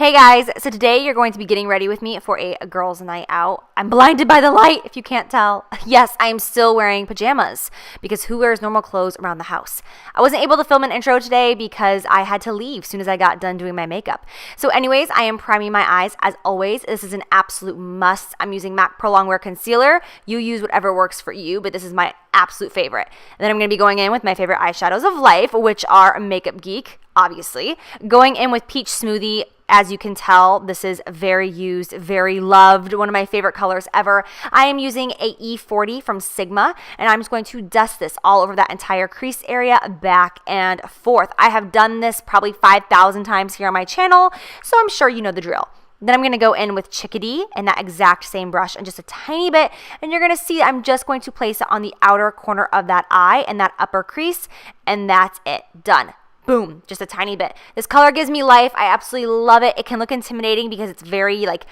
Hey guys, so today you're going to be getting ready with me for a girls' night out. I'm blinded by the light, if you can't tell. Yes, I am still wearing pajamas because who wears normal clothes around the house? I wasn't able to film an intro today because I had to leave as soon as I got done doing my makeup. So anyways, I am priming my eyes as always. This is an absolute must. I'm using MAC Pro Longwear Concealer. You use whatever works for you, but this is my absolute favorite. And then I'm going to be going in with my favorite eyeshadows of life, which are Makeup Geek, obviously. Going in with Peach Smoothie. As you can tell, this is very used, very loved, one of my favorite colors ever. I am using a E40 from Sigma, and I'm just going to dust this all over that entire crease area, back and forth. I have done this probably 5,000 times here on my channel, so I'm sure you know the drill. Then I'm going to go in with Chickadee and that exact same brush and just a tiny bit, and you're going to see I'm just going to place it on the outer corner of that eye and that upper crease, and that's it. Done. Boom, just a tiny bit. This color gives me life. I absolutely love it. It can look intimidating because it's very like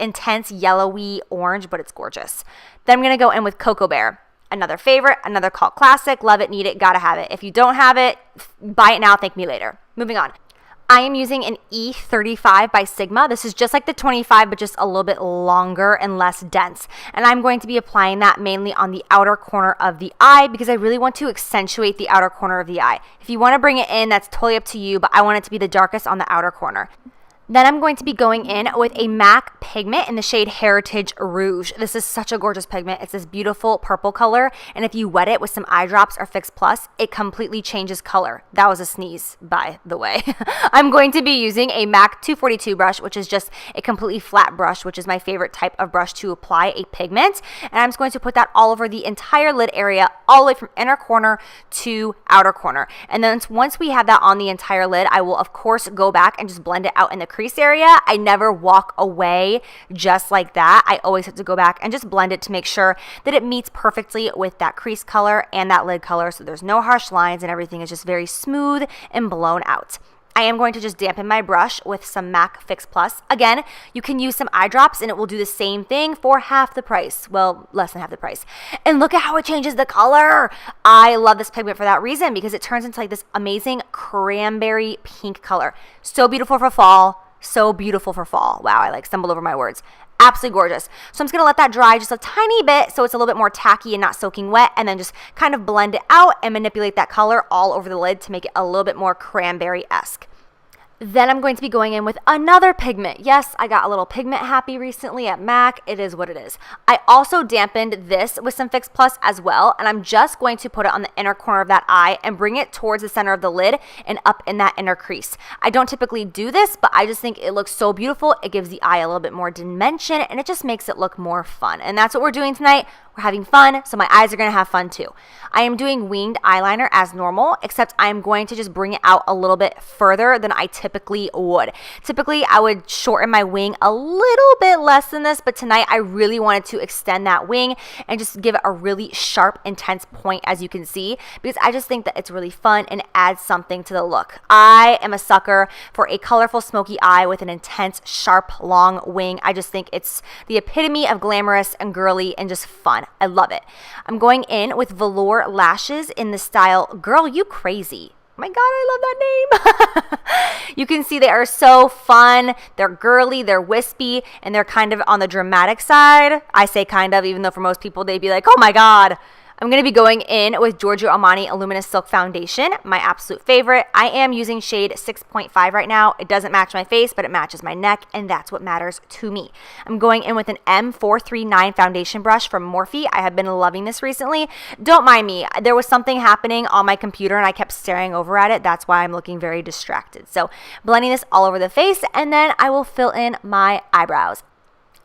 intense yellowy orange, but it's gorgeous. Then I'm going to go in with Cocoa Bear. Another favorite, another cult classic. Love it, need it, gotta have it. If you don't have it, buy it now, thank me later. Moving on. I am using an E35 by Sigma. This is just like the 25, but just a little bit longer and less dense. And I'm going to be applying that mainly on the outer corner of the eye because I really want to accentuate the outer corner of the eye. If you want to bring it in, that's totally up to you, but I want it to be the darkest on the outer corner. Then I'm going to be going in with a MAC pigment in the shade Heritage Rouge. This is such a gorgeous pigment. It's this beautiful purple color, and if you wet it with some eye drops or Fix Plus, it completely changes color. That was a sneeze, by the way. I'm going to be using a MAC 242 brush, which is just a completely flat brush, which is my favorite type of brush to apply a pigment, and I'm just going to put that all over the entire lid area, all the way from inner corner to outer corner. And then once we have that on the entire lid, I will of course go back and just blend it out in the crease area. I never walk away just like that. I always have to go back and just blend it to make sure that it meets perfectly with that crease color and that lid color, so there's no harsh lines and everything is just very smooth and blown out. I am going to just dampen my brush with some MAC Fix Plus. Again, you can use some eye drops and it will do the same thing for half the price. Well, less than half the price. And look at how it changes the color. I love this pigment for that reason because it turns into like this amazing cranberry pink color. So beautiful for fall. So beautiful for fall. Wow, I like stumbled over my words. Absolutely gorgeous. So I'm just going to let that dry just a tiny bit so it's a little bit more tacky and not soaking wet, and then just kind of blend it out and manipulate that color all over the lid to make it a little bit more cranberry-esque. Then I'm going to be going in with another pigment. Yes, I got a little pigment happy recently at MAC. It is what it is. I also dampened this with some Fix Plus as well, and I'm just going to put it on the inner corner of that eye and bring it towards the center of the lid and up in that inner crease. I don't typically do this, but I just think it looks so beautiful. It gives the eye a little bit more dimension, and it just makes it look more fun. And that's what we're doing tonight. We're having fun, so my eyes are going to have fun too. I am doing winged eyeliner as normal, except I'm going to just bring it out a little bit further than I typically would. Typically, I would shorten my wing a little bit less than this, but tonight I really wanted to extend that wing and just give it a really sharp, intense point, as you can see, because I just think that it's really fun and adds something to the look. I am a sucker for a colorful, smoky eye with an intense, sharp, long wing. I just think it's the epitome of glamorous and girly and just fun. I love it. I'm going in with velour lashes in the style Girl You Crazy. My God, I love that name. You can see they are so fun. They're girly, they're wispy, and they're kind of on the dramatic side. I say kind of, even though for most people they'd be like, oh my God. I'm going to be going in with Giorgio Armani Luminous Silk Foundation, my absolute favorite. I am using shade 6.5 right now. It doesn't match my face, but it matches my neck, and that's what matters to me. I'm going in with an M439 foundation brush from Morphe. I have been loving this recently. Don't mind me. There was something happening on my computer, and I kept staring over at it. That's why I'm looking very distracted. So blending this all over the face, and then I will fill in my eyebrows.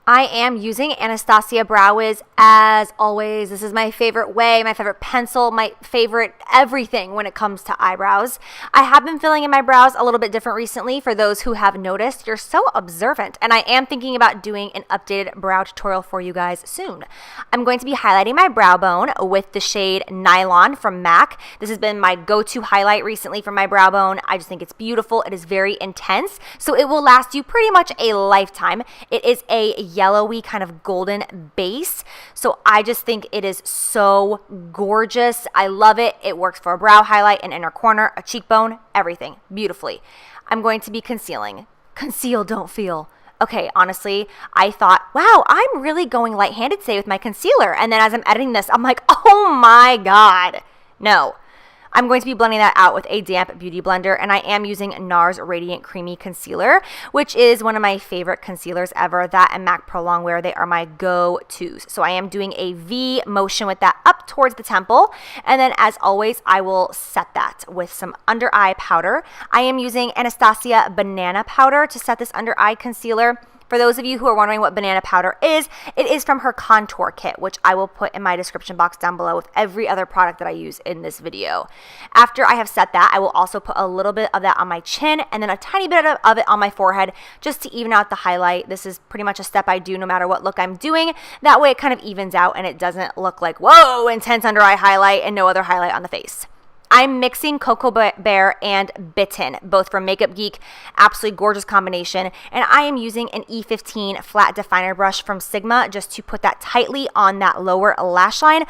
I am using Anastasia Brow Wiz as always. This is my favorite way, my favorite pencil, my favorite everything when it comes to eyebrows. I have been filling in my brows a little bit different recently. For those who have noticed, you're so observant, and I am thinking about doing an updated brow tutorial for you guys soon. I'm going to be highlighting my brow bone with the shade Nylon from MAC. This has been my go-to highlight recently for my brow bone. I just think it's beautiful. It is very intense, so it will last you pretty much a lifetime. It is a yellowy kind of golden base, so I just think it is so gorgeous. I love it. It works for a brow highlight, an inner corner, a cheekbone, everything beautifully. I'm going to be concealing Conceal, don't feel. Okay, honestly, I thought, wow, I'm really going light-handed today with my concealer. And then as I'm editing this, I'm like, oh my God. No. I'm going to be blending that out with a damp beauty blender, and I am using NARS Radiant Creamy Concealer, which is one of my favorite concealers ever. That and MAC Pro Longwear, they are my go-tos. So I am doing a V motion with that up towards the temple, and then as always, I will set that with some under eye powder. I am using Anastasia Banana Powder to set this under eye concealer. For those of you who are wondering what banana powder is, it is from her contour kit, which I will put in my description box down below with every other product that I use in this video. After I have set that, I will also put a little bit of that on my chin and then a tiny bit of it on my forehead just to even out the highlight. This is pretty much a step I do no matter what look I'm doing. That way it kind of evens out and it doesn't look like, whoa, intense under eye highlight and no other highlight on the face. I'm mixing Cocoa Bear and Bitten, both from Makeup Geek. Absolutely gorgeous combination. And I am using an E15 flat definer brush from Sigma just to put that tightly on that lower lash line,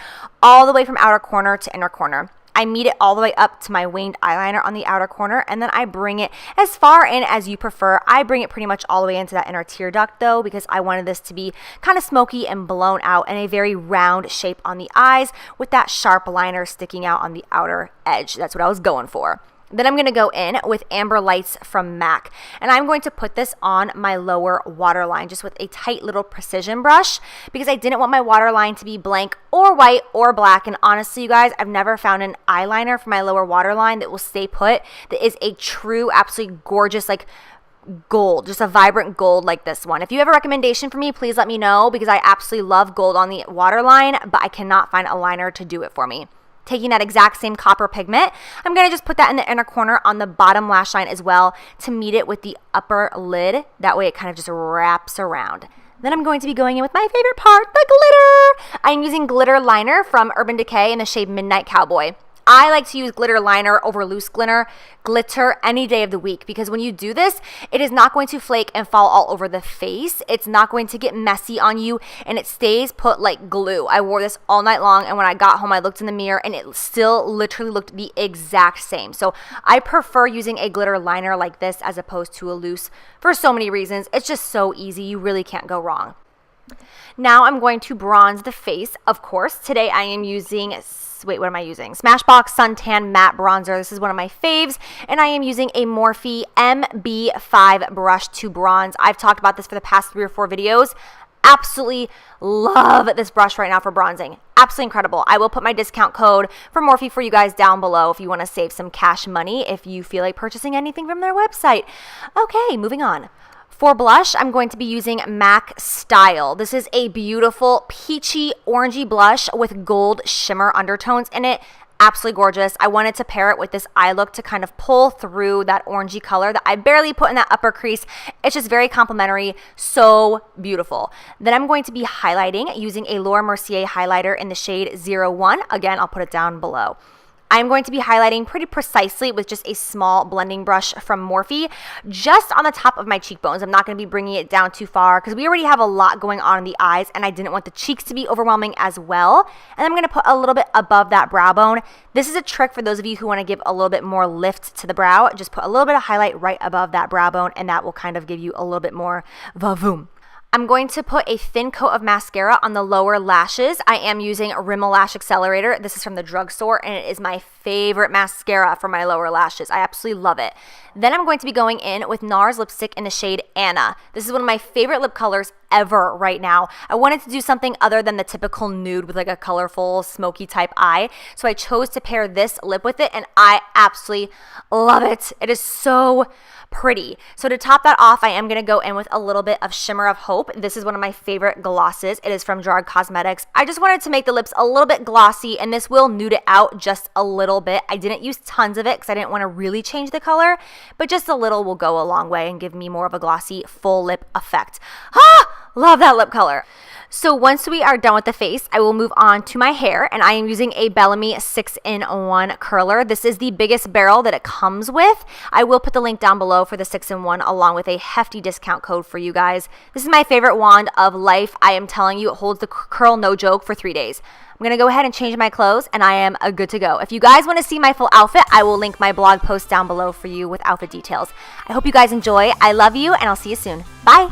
all the way from outer corner to inner corner. I meet it all the way up to my winged eyeliner on the outer corner, and then I bring it as far in as you prefer. I bring it pretty much all the way into that inner tear duct though, because I wanted this to be kind of smoky and blown out and a very round shape on the eyes with that sharp liner sticking out on the outer edge. That's what I was going for. Then I'm going to go in with Amber Lights from MAC, and I'm going to put this on my lower waterline just with a tight little precision brush because I didn't want my waterline to be blank or white or black. And honestly, you guys, I've never found an eyeliner for my lower waterline that will stay put, that is a true, absolutely gorgeous, like gold, just a vibrant gold like this one. If you have a recommendation for me, please let me know because I absolutely love gold on the waterline, but I cannot find a liner to do it for me. Taking that exact same copper pigment, I'm going to just put that in the inner corner on the bottom lash line as well to meet it with the upper lid. That way it kind of just wraps around. Then I'm going to be going in with my favorite part, the glitter. I'm using glitter liner from Urban Decay in the shade Midnight Cowboy. I like to use glitter liner over loose glitter any day of the week because when you do this, it is not going to flake and fall all over the face. It's not going to get messy on you and it stays put like glue. I wore this all night long and when I got home, I looked in the mirror and it still literally looked the exact same. So I prefer using a glitter liner like this as opposed to a loose for so many reasons. It's just so easy. You really can't go wrong. Now I'm going to bronze the face, of course. Today I am using what am I using? Smashbox Suntan Matte Bronzer. This is one of my faves, and I am using a Morphe MB5 brush to bronze. I've talked about this for the past 3 or 4 videos. Absolutely love this brush right now for bronzing. Absolutely incredible. I will put my discount code for Morphe for you guys down below if you want to save some cash money if you feel like purchasing anything from their website. Okay, moving on. For blush, I'm going to be using MAC Style. This is a beautiful peachy orangey blush with gold shimmer undertones in it. Absolutely gorgeous. I wanted to pair it with this eye look to kind of pull through that orangey color that I barely put in that upper crease. It's just very complimentary, so beautiful. Then I'm going to be highlighting using a Laura Mercier highlighter in the shade 01. Again, I'll put it down below. I'm going to be highlighting pretty precisely with just a small blending brush from Morphe, just on the top of my cheekbones. I'm not going to be bringing it down too far because we already have a lot going on in the eyes and I didn't want the cheeks to be overwhelming as well. And I'm going to put a little bit above that brow bone. This is a trick for those of you who want to give a little bit more lift to the brow. Just put a little bit of highlight right above that brow bone and that will kind of give you a little bit more va-voom. I'm going to put a thin coat of mascara on the lower lashes. I am using Rimmel Lash Accelerator. This is from the drugstore, and it is my favorite mascara for my lower lashes. I absolutely love it. Then I'm going to be going in with NARS lipstick in the shade Anna. This is one of my favorite lip colors ever right now. I wanted to do something other than the typical nude with like a colorful, smoky type eye. So I chose to pair this lip with it, and I absolutely love it. It is so pretty. So to top that off, I am going to go in with a little bit of Shimmer of Hope. This is one of my favorite glosses. It is from Gerard Cosmetics. I just wanted to make the lips a little bit glossy, and this will nude it out just a little bit. I didn't use tons of it because I didn't want to really change the color, but just a little will go a long way and give me more of a glossy full lip effect. Love that lip color. So once we are done with the face, I will move on to my hair, and I am using a Bellamy 6-in-1 curler. This is the biggest barrel that it comes with. I will put the link down below for the 6-in-1 along with a hefty discount code for you guys. This is my favorite wand of life. I am telling you, it holds the curl no joke for 3 days. I'm going to go ahead and change my clothes, and I am good to go. If you guys want to see my full outfit, I will link my blog post down below for you with outfit details. I hope you guys enjoy. I love you, and I'll see you soon. Bye.